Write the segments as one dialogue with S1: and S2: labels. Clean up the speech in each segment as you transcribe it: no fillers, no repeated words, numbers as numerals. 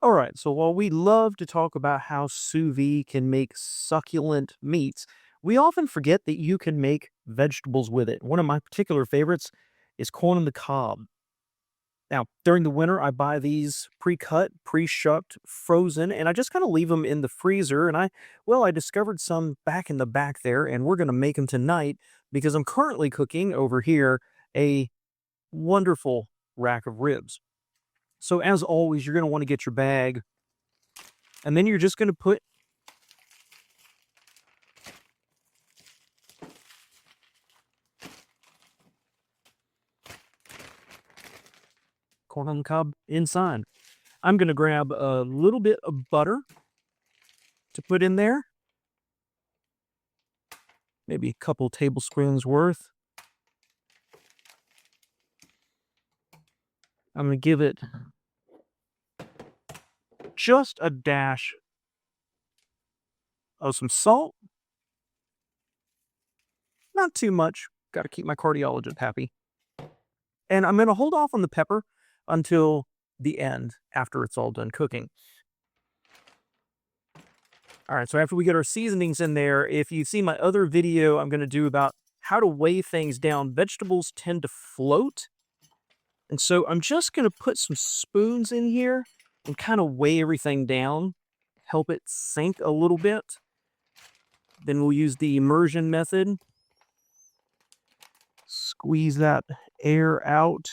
S1: All right, so while we love to talk about how sous vide can make succulent meats, we often forget that you can make vegetables with it. One of my particular favorites is corn on the cob. Now, during the winter, I buy these pre-cut, pre-shucked, frozen, and I just kind of leave them in the freezer. I discovered some back in the back there, and we're going to make them tonight because I'm currently cooking over here a wonderful rack of ribs. So, as always, you're going to want to get your bag, and then you're just going to put corn on the cob inside. I'm going to grab a little bit of butter to put in there, maybe a couple tablespoons worth. I'm going to give it just a dash of some salt, not too much. Got to keep my cardiologist happy. And I'm going to hold off on the pepper until the end after it's all done cooking. All right, so after we get our seasonings in there, if you see my other video I'm going to do about how to weigh things down, vegetables tend to float. And so I'm just going to put some spoons in here and kind of weigh everything down, help it sink a little bit. Then we'll use the immersion method. Squeeze that air out.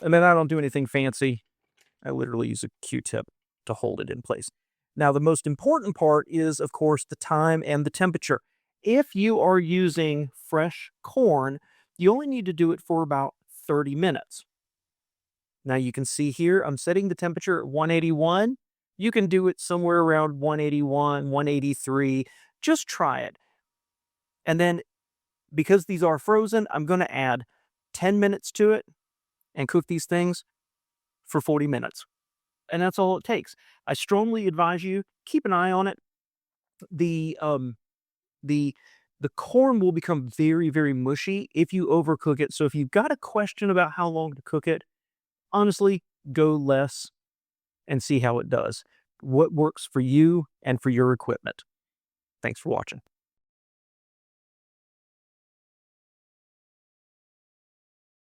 S1: And then I don't do anything fancy. I literally use a Q-tip to hold it in place. Now, the most important part is, of course, the time and the temperature. If you are using fresh corn, you only need to do it for about 30 minutes. Now, you can see here, I'm setting the temperature at 181. You can do it somewhere around 181, 183. Just try it. And then, because these are frozen, I'm going to add 10 minutes to it and cook these things for 40 minutes. And that's all it takes. I strongly advise you keep an eye on it. The the corn will become very, very mushy if you overcook it. So if you've got a question about how long to cook it, honestly, go less and see how it does. What works for you and for your equipment. Thanks for watching.